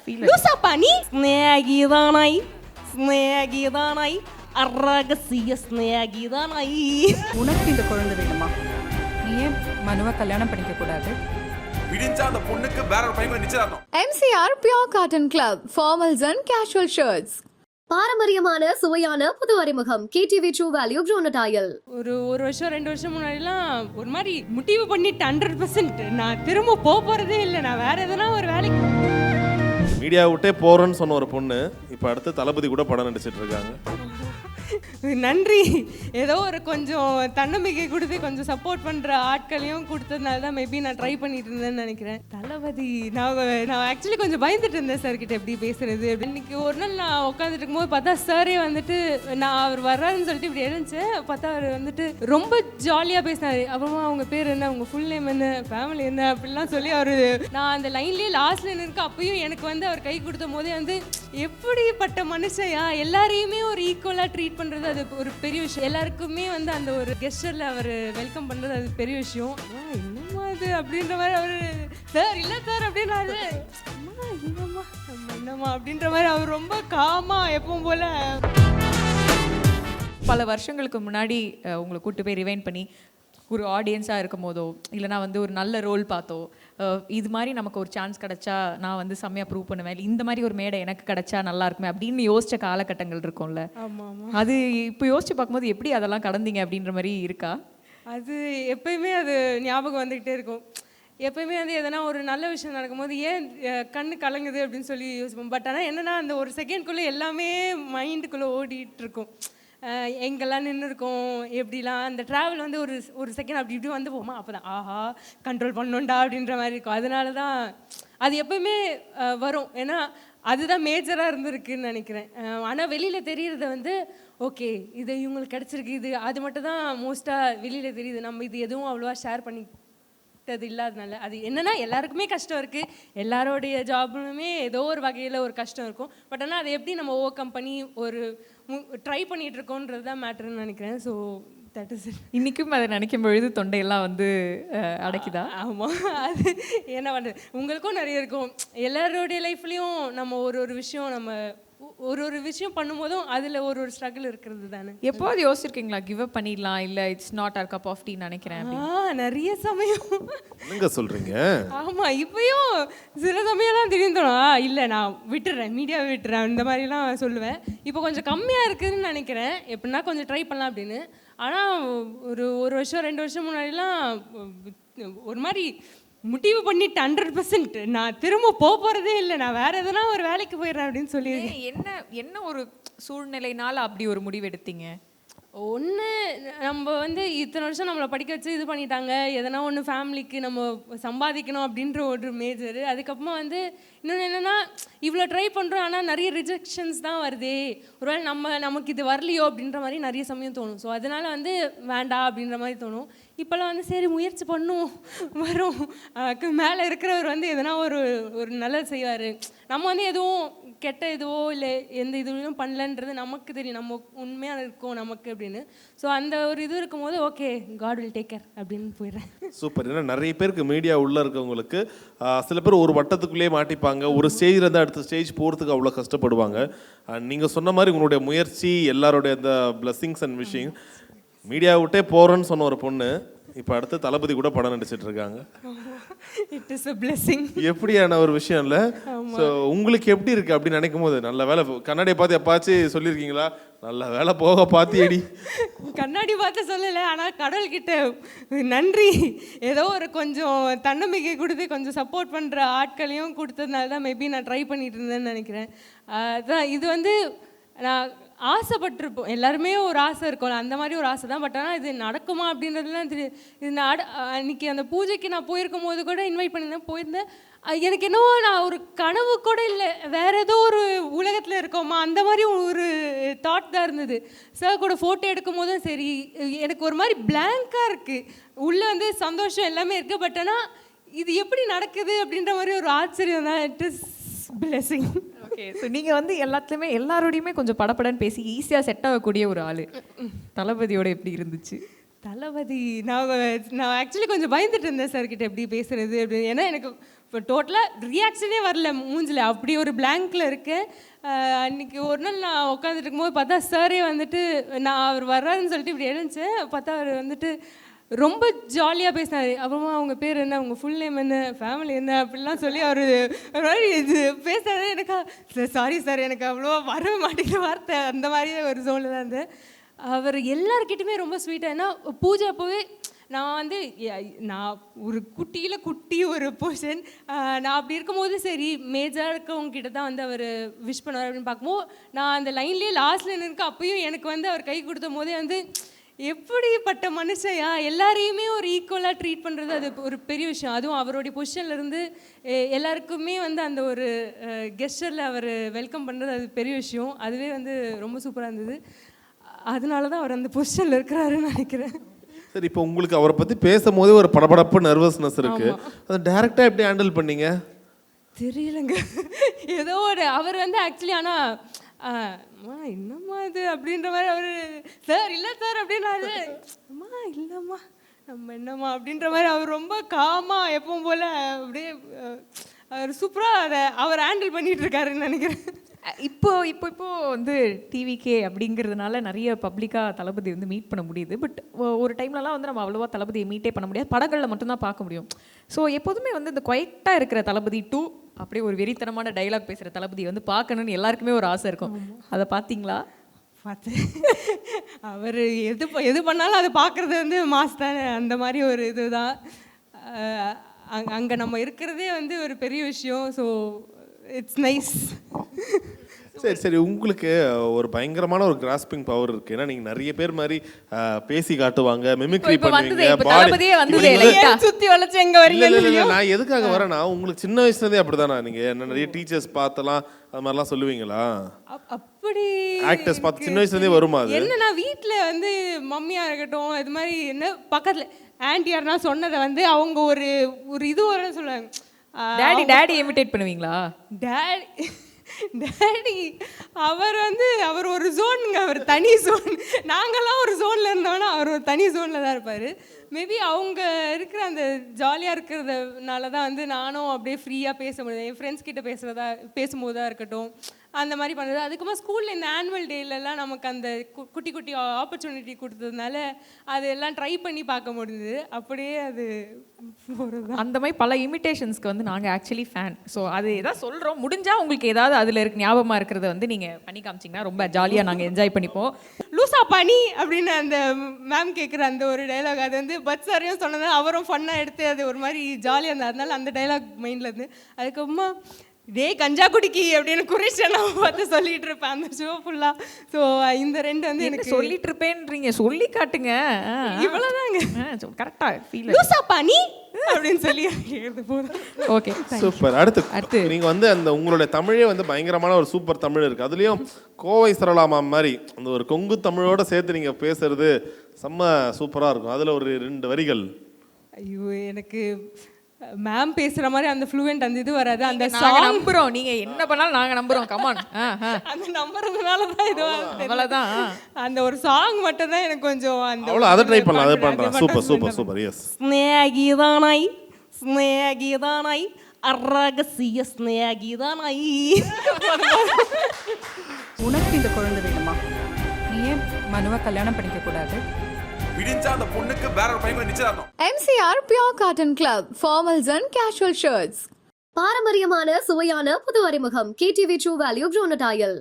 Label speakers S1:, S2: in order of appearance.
S1: லூசாப்பா நீ? ஸ்நேகிதானாய் ஸ்நேகிதானாய் ரகசிய ஸ்நேகிதானாய்.
S2: உனக்கு இந்த குழந்தை வேணுமா? நீ ஏன் மனுவை கல்யாணம் பண்ணிக்க கூடாது?
S3: விடிஞ்சா அந்த பொண்ணுக்கு வேற ஒரு பையன் நிச்சயதார்த்தம்.
S4: MCR Pure Cotton Club, formals and casual shirts.
S5: பாரம்பரியமான சுவையான புது அறிமுகம் KTV True Value Groundnut
S1: ஒரு வருஷம் 2 வருஷம் முன்னாடிலாம் ஒரு மாதிரி முடிவு பண்ணிட்டு 100% நான் திரும்ப போறதே இல்லை, நான் வேற எதனா ஒரு வேலைக்கு.
S6: மீடியா விட்டே போறேன்னு சொன்ன ஒரு பொண்ணு இப்போ அடுத்து தளபதி கூட படம் நடிச்சிட்டு இருக்காங்க.
S1: நன்றி. ஏதோ ஒரு கொஞ்சம் தன்னம்பிக்கை கொடுத்து கொஞ்சம் சப்போர்ட் பண்ணுற ஆட்களையும் கொடுத்ததுனால தான் மேபி நான் ட்ரை பண்ணிட்டு இருந்தேன்னு நினைக்கிறேன். தளபதி நான் ஆக்சுவலி கொஞ்சம் பயந்துட்டு இருந்தேன் சார் கிட்ட எப்படி பேசுறது. இன்னைக்கு ஒரு நாள் நான் உட்காந்துட்டு இருக்கும்போது பார்த்தா சாரே வந்துட்டு நான் அவர் வர்றாருன்னு சொல்லிட்டு இப்படி இருந்துச்சேன். பார்த்தா அவர் வந்துட்டு ரொம்ப ஜாலியாக பேசினாரு. அப்புறமா அவங்க பேர் என்ன, அவங்க ஃபுல் நேம் என்ன, ஃபேமிலி என்ன அப்படிலாம் சொல்லி அவர் நான் அந்த லைன்லேயே லாஸ்ட்ல நிற்க அப்பயும் எனக்கு வந்து அவர் கை கொடுத்த போதே வந்து எப்படிப்பட்ட மனுஷையா, எல்லாரையுமே ஒரு ஈக்குவலாக ட்ரீட் பண்ணுறது அது ஒரு பெரிய விஷயம். எல்லாருக்குமே வந்து அந்த ஒரு கெஸ்டரில் அவர் வெல்கம் பண்ணுறது அது பெரிய விஷயம். என்னம்மா அது அப்படின்ற மாதிரி அவர் சார் இல்லை சார் அப்படின்னாரு. இல்லைம்மா என்னம்மா அப்படின்ற மாதிரி அவர் ரொம்ப காமா எப்பவும் போல.
S2: பல வருஷங்களுக்கு முன்னாடி உங்களை கூட்டு போய் ரிவைண்ட் பண்ணி ஒரு ஆடியன்ஸாக இருக்கும் போதோ இல்லைனா வந்து ஒரு நல்ல ரோல் பார்த்தோ இது மாதிரி நமக்கு ஒரு சான்ஸ் கிடச்சா நான் வந்து செம்மையாக ப்ரூவ் பண்ணுவேன், இல்லை இந்த மாதிரி ஒரு மேடை எனக்கு கிடச்சா நல்லா இருக்குமே அப்படின்னு யோசிச்ச காலகட்டங்கள் இருக்கும்ல. அது இப்போ யோசிச்சு பார்க்கும்போது எப்படி அதெல்லாம் கடந்தீங்க அப்படின்ற மாதிரி இருக்கா?
S1: அது எப்பயுமே அது ஞாபகம் வந்துக்கிட்டே இருக்கும். எப்பயுமே வந்து எதனா ஒரு நல்ல விஷயம் நடக்கும்போது ஏன் கண்ணு கலங்குது அப்படின்னு சொல்லி யோசிப்போம். பட் ஆனால் என்னென்னா அந்த ஒரு செகண்ட்குள்ளே எல்லாமே மைண்டுக்குள்ளே ஓடிட்டு இருக்கும். எங்கெல்லாம் நின்று இருக்கோம், எப்படிலாம் அந்த ட்ராவல் வந்து ஒரு செகண்ட் அப்படி இப்படி வந்து போமா, அப்போ தான் ஆஹா கண்ட்ரோல் பண்ணோண்டா அப்படின்ற மாதிரி இருக்கும். அதனால தான் அது எப்போயுமே வரும். ஏன்னா அதுதான் மேஜராக இருந்திருக்குன்னு நினைக்கிறேன். ஆனால் வெளியில் தெரிகிறத வந்து ஓகே இது இவங்களுக்கு கிடச்சிருக்கு, இது அது மட்டும் தான் மோஸ்ட்டாக வெளியில் தெரியுது. நம்ம இது எதுவும் அவ்வளோவா ஷேர் பண்ணிட்டது இல்லாதனால அது என்னென்னா எல்லாருக்குமே கஷ்டம் இருக்குது, எல்லாரோடைய ஜாப்லுமே ஏதோ ஒரு வகையில் ஒரு கஷ்டம் இருக்கும். பட் ஆனால் அதை எப்படி நம்ம ஓவர் கம் பண்ணி ஒரு ட்ரை பண்ணிகிட்டு இருக்கோன்றது தான் மேட்டர்னு நினைக்கிறேன். So that is it.
S2: இன்றைக்கும் அதை நினைக்கும் பொழுது தொண்டையெல்லாம் வந்து அடைக்குதா?
S1: ஆமாம், அது என்ன பண்ணுறது, உங்களுக்கும் நிறைய இருக்கும். எல்லாரோடைய லைஃப்லேயும் நம்ம ஒரு விஷயம் நம்ம ஒரு விஷயம் பண்ணும்போதும் அதில் ஒரு ஸ்ட்ரகிள் இருக்கிறது தானே.
S2: எப்போது யோசிச்சிருக்கீங்களா கிவ் அப் பண்ணிடலாம், இல்லை it's not our cup of tea நினைக்கிறேன்?
S1: நிறைய சமயம்.
S6: என்னங்க சொல்கிறீங்க?
S1: ஆமாம், இப்போயும் சில சமயம்லாம் திடீர்னு தோணும் இல்லை நான் விட்டுறேன், மீடியாவை விட்டுறேன், இந்த மாதிரிலாம் சொல்லுவேன். இப்போ கொஞ்சம் கம்மியாக இருக்குதுன்னு நினைக்கிறேன். எப்படின்னா கொஞ்சம் ட்ரை பண்ணலாம் அப்படின்னு. ஆனால் ஒரு வருஷம் 2 வருஷம் முன்னாடிலாம் ஒரு மாதிரி முடிவு பண்ணிட்டு 100% நான் திரும்ப போறதே இல்லை, நான் வேற எதனா ஒரு வேலைக்கு போயிடுறேன் அப்படின்னு சொல்லியிருக்கேன்.
S2: என்ன ஒரு சூழ்நிலைனால அப்படி ஒரு முடிவு எடுத்தீங்க?
S1: ஒன்று நம்ம வந்து இத்தனை வருஷம் நம்மளை படிக்க வச்சு இது பண்ணிட்டாங்க, எதனா ஒன்று ஃபேமிலிக்கு நம்ம சம்பாதிக்கணும் அப்படின்ற ஒரு மேஜரு. அதுக்கப்புறமா வந்து இன்னொன்று என்னென்னா இவ்வளோ ட்ரை பண்ணுறோம் ஆனால் நிறைய ரிஜெக்ஷன்ஸ் தான் வருதே, ஒருவேளை நமக்கு இது வரலையோ அப்படின்ற மாதிரி நிறைய சமயம் தோணும். ஸோ அதனால் வந்து வேண்டாம் அப்படின்ற மாதிரி தோணும். இப்போல்லாம் வந்து சரி முயற்சி பண்ணும் வரும், மேலே இருக்கிறவர் வந்து எதனா ஒரு நல்லது செய்வார். நம்ம வந்து எதுவும் கெட்ட இதுவோ இல்லை எந்த இதுவும் பண்ணலன்றது நமக்கு தெரியும், நம்ம உண்மையாக இருக்கோம் நமக்கு அப்படின்னு. ஸோ அந்த ஒரு இது இருக்கும்போது okay God will take care அப்படின்னு போயிடுறேன்.
S6: சூப்பர். ஏன்னா நிறைய பேருக்கு மீடியா உள்ளே இருக்கவங்களுக்கு சில பேர் ஒரு வட்டத்துக்குள்ளேயே மாட்டிப்பாங்க, ஒரு ஸ்டேஜில் தான் அடுத்த ஸ்டேஜ் போகிறதுக்கு அவ்வளோ கஷ்டப்படுவாங்க. நீங்கள் சொன்ன மாதிரி உங்களுடைய முயற்சி எல்லாருடைய அந்த பிளஸ்ஸிங்ஸ் அண்ட் விஷிங். மீடியா விட்டே போகிறேன்னு சொன்ன ஒரு பொண்ணு இப்போ அடுத்து தளபதி கூட படம் நடிச்சிட்டு இருக்காங்க.
S1: It is a blessing.
S6: எப்படியான ஒரு விஷயம் இல்லை? ஸோ உங்களுக்கு எப்படி இருக்கு அப்படி நினைக்கும் போது? நல்ல வேலை கண்ணாடியை பார்த்து எப்பாச்சும் சொல்லியிருக்கீங்களா நல்ல வேலை போக பார்த்தியடி?
S1: கண்ணாடி பார்த்து சொல்லலை, ஆனால் கடவுள்கிட்ட நன்றி. ஏதோ ஒரு கொஞ்சம் தன்னம்பிக்கை கொடுத்து கொஞ்சம் சப்போர்ட் பண்ணுற ஆட்களையும் கொடுத்ததுனால தான் மேபி நான் ட்ரை பண்ணிட்டு இருந்தேன்னு நினைக்கிறேன். அதான் இது வந்து நான் ஆசைப்பட்டிருப்போம், எல்லாருமே ஒரு ஆசை இருக்கும்ல, அந்த மாதிரி ஒரு ஆசை தான். பட் ஆனால் இது நடக்குமா அப்படின்றதுலாம் தெரியும். இது அன்றைக்கி அந்த பூஜைக்கு நான் போயிருக்கும் போது கூட இன்வைட் போயிருந்தேன். எனக்கு என்னவோ நான் ஒரு கனவு கூட இல்லை, வேறு ஏதோ ஒரு உலகத்தில் இருக்கோமா அந்த மாதிரி ஒரு தாட் தான் இருந்தது. சார் கூட ஃபோட்டோ எடுக்கும் போதும் சரி எனக்கு ஒரு மாதிரி பிளாங்காக இருக்குது, உள்ளே வந்து சந்தோஷம் எல்லாமே இருக்குது. பட் ஆனால் இது எப்படி நடக்குது அப்படின்ற மாதிரி ஒரு ஆச்சரியம் தான். It is blessing.
S2: Okay, so நீங்கள் வந்து எல்லாத்துலேயுமே எல்லாரோடையுமே கொஞ்சம் படப்படன்னு பேசி ஈஸியாக செட் ஆகக்கூடிய ஒரு ஆள். தளபதியோட எப்படி இருந்துச்சு?
S1: தளபதி நான் ஆக்சுவலி கொஞ்சம் பயந்துட்டு இருந்தேன் சார் கிட்ட எப்படி பேசுறது அப்படின்னு. ஏன்னா எனக்கு இப்போ டோட்டலாக ரியாக்ஷனே வரல மூஞ்சில், அப்படி ஒரு பிளாங்க்ல இருக்கு. அன்றைக்கி ஒரு நாள் நான் உட்காந்துட்டு இருக்கும்போது பார்த்தா சாரே வந்துட்டு நான் அவர் வர்றாருன்னு சொல்லிட்டு இப்படி எழுந்துச்சு. பார்த்தா அவர் வந்துட்டு ரொம்ப ஜாலியாக பேசினார். அப்புறமா அவங்க பேர் என்ன, அவங்க ஃபுல் நேம் என்ன, ஃபேமிலி என்ன அப்படிலாம் சொல்லி அவர் ஒரு மாதிரி இது பேசுகிறாரு. எனக்கு சாரி சார், எனக்கு அவ்வளோவா வரவே மாட்டேங்கிற வார்த்தை, அந்த மாதிரியே ஒரு ஜோனில் தான் இருந்தேன். அவர் எல்லாருக்கிட்டையுமே ரொம்ப ஸ்வீட்டாக. ஏன்னா பூஜை அப்போவே நான் வந்து நான் ஒரு குட்டியில் குட்டி ஒரு போர்ஷன், நான் அப்படி இருக்கும்போது சரி மேஜராக இருக்கவங்க கிட்ட தான் வந்து அவர் விஷ் பண்ணுவார் அப்படின்னு பார்க்கும்போது, நான் அந்த லைன்லேயே லாஸ்ட்டில் நிற்க அப்பயும் எனக்கு வந்து அவர் கை கொடுத்த போதே வந்து எப்படிப்பட்ட மனுஷையா, எல்லாரையுமே ஒரு ஈக்குவலாக ட்ரீட் பண்ணுறது அது ஒரு பெரிய விஷயம். அதுவும் அவருடைய பொசிஷன்லேருந்து எல்லாருக்குமே வந்து அந்த ஒரு கெஸ்டரில் அவர் வெல்கம் பண்ணுறது அது பெரிய விஷயம். அதுவே வந்து ரொம்ப சூப்பராக இருந்தது. அதனால தான் அவர் அந்த பொசிஷனில் இருக்கிறாருன்னு நினைக்கிறேன்.
S6: சரி, இப்போ உங்களுக்கு அவரை பற்றி பேசும்போதே ஒரு படபடப்பு நர்வஸ்னஸ் இருக்கு, அதை டைரக்டாக எப்படி ஹேண்டில் பண்ணீங்க?
S1: தெரியலங்க, ஏதோ ஒரு அவர் வந்து ஆக்சுவலி ஆனால் என்னம்மா இது அப்படின்ற மாதிரி அவர் சார் இல்லை சார் அப்படின்னாரு. அம்மா இல்லைம்மா நம்ம என்னம்மா அப்படின்ற மாதிரி அவர் ரொம்ப காமாக எப்பவும் போல் அப்படியே அவர் சூப்பராக அதை அவர் ஹேண்டில் பண்ணிகிட்டு இருக்காருன்னு நினைக்கிறேன்.
S2: இப்போ வந்து டிவிகே அப்படிங்கிறதுனால நிறைய பப்ளிக்காக தளபதி வந்து மீட் பண்ண முடியுது. பட் ஒரு டைம்லலாம் வந்து நம்ம அவ்வளோவா தளபதியை மீட்டே பண்ண முடியாது, படங்களில் மட்டும்தான் பார்க்க முடியும். ஸோ எப்போதுமே வந்து இந்த குவைட்டாக இருக்கிற தளபதி 2 அப்படியே ஒரு வெறித்தனமான டைலாக் பேசுகிற தளபதி வந்து பார்க்கணுன்னு எல்லாருக்குமே ஒரு ஆசை இருக்கும். அதை பார்த்தீங்களா?
S1: பார்த்து அவர் எது பண்ணாலும் அதை பார்க்குறது வந்து மாஸ் தானே, அந்த மாதிரி ஒரு இதுதான். அங்கே நம்ம இருக்கிறதே வந்து ஒரு பெரிய விஷயம். So it's nice.
S6: சரி சரி, உங்களுக்கு ஒரு பயங்கரமான ஒரு கிராஸ்பிங் பவர் இருக்கு. ஏன்னா நீங்க நிறைய பேர் மாதிரி பேசி காட்டுவாங்க, மிமிக்ரி பண்ணுவீங்க,
S1: சுத்தி வளைச்சு எங்க வரீங்க.
S6: நான் எதுக்காக வரேன்னா, உங்களுக்கு சின்ன வயசுல இருந்தே அப்படிதானா? நீங்க என்ன நிறைய டீச்சர்ஸ் பார்த்தலாம் அது மாதிரிலாம் சொல்லுவீங்களா?
S1: அப்படி
S6: ஆக்டர்ஸ் பார்த்து சின்ன வயசுல இருந்தே வருமா? அது
S1: என்னன்னா வீட்டில் வந்து மம்மியா இருக்கட்டும், இது மாதிரி என்ன பக்கத்துல ஆன்டி யாருன்னா சொன்னதை வந்து அவங்க ஒரு ஒரு இது வரன்னு சொல்லுவாங்க.
S2: டாடி இமிடேட் பண்ணுவீங்களா?
S1: டேடி அவர் ஒரு ஜோனுங்க, அவர் தனி ஜோன். நாங்கள்லாம் ஒரு ஜோனில் இருந்தோன்னா அவர் ஒரு தனி ஜோனில் தான் இருப்பார். மேபி அவங்க இருக்கிற அந்த ஜாலியாக இருக்கிறதுனால தான் வந்து நானும் அப்படியே ஃப்ரீயாக பேச முடியுது. என் ஃப்ரெண்ட்ஸ் கிட்ட பேசும்போது தான் இருக்கட்டும், அந்த மாதிரி பண்ணுறது. அதுக்கப்புறம் ஸ்கூலில் இந்த ஆனுவல் டேலெலாம் நமக்கு அந்த குட்டி குட்டி ஆப்பர்ச்சுனிட்டி கொடுத்ததுனால அதெல்லாம் ட்ரை பண்ணி பார்க்க முடியுது. அப்படியே அது
S2: அந்த மாதிரி பல இமிடேஷன்ஸ்க்கு வந்து நாங்கள் ஆக்சுவலி ஃபேன். ஸோ அது எதாவது சொல்கிறோம், முடிஞ்சால் உங்களுக்கு ஏதாவது அதில் இருக்கு ஞாபகமாக இருக்கிறத வந்து நீங்கள் பண்ணி காமிச்சிங்கன்னா ரொம்ப ஜாலியாக நாங்கள் என்ஜாய் பண்ணிப்போம்.
S1: லூசா பனி அப்படின்னு அந்த மேம் கேட்குற அந்த ஒரு டைலாக், அது வந்து பட் சாரையும் சொன்னதால் அவரும் ஃபன்னாக எடுத்து அது ஒரு மாதிரி ஜாலியாக இருந்தது. அதனால அந்த டைலாக் மைண்டில் இருந்து. அதுக்கப்புறமா டே கஞ்சா குடிக்கி அப்படின்னு குரேஷன் நான் பார்த்து சொல்லிட்டு இருப்பேன் அந்த ஷோ ஃபுல்லாக. ஸோ இந்த ரெண்டு வந்து எனக்கு
S2: சொல்லிட்டு இருப்பேன்றீங்க, சொல்லி காட்டுங்க.
S1: இவ்வளோதாங்க
S2: கரெக்டாக ஃபீல்
S1: லூசா பனி அப்படின்னு சொல்லி போதும்.
S2: Okay,
S6: super. அடுத்து நீங்க வந்து அந்த உங்களுடைய தமிழே வந்து பயங்கரமான ஒரு சூப்பர் தமிழ் இருக்கு. அதுலயும் கோவை சரளாமா மாதிரி அந்த ஒரு கொங்கு தமிழோட சேர்த்து நீங்க பேசுறது செம்ம சூப்பரா இருக்கும். அதுல ஒரு 2 வரிகள்.
S1: ஐயோ, எனக்கு மேம் பேசுற மாதிரி அந்த ஃப்ளூயன்ட் அந்த இது வராது. அந்த
S2: சாங் நம்புறோம், நீங்க என்ன பண்ணாலும் நாங்க நம்புறோம். கமான்,
S1: அந்த நம்புறதுனால தான் இது
S2: அவ்வளவுதான்.
S1: அந்த ஒரு சாங் மட்டும் தான் எனக்கு கொஞ்சம் அந்த
S6: அவ்வளவு அதை ட்ரை பண்ணலாம், அதை பண்றேன். சூப்பர். எஸ்,
S1: ஸ்நேகிதானாய் அரகசிய ஸ்நேகிதானாய்.
S7: உனக்கு இந்த குழந்தை வேணுமா? நீ ஏன் மனுவை கல்யாணம் பண்ணிக்க கூடாது?
S3: விடிஞ்சா அந்த பொண்ணுக்கு வேற ஒரு பையன் நிச்சயதார்த்தம்.
S4: MCR Pure Cotton Club formals and casual shirts.
S5: பாரம்பரியமான சுவையான புது அறிமுகம் KTV True Value Grown Tile.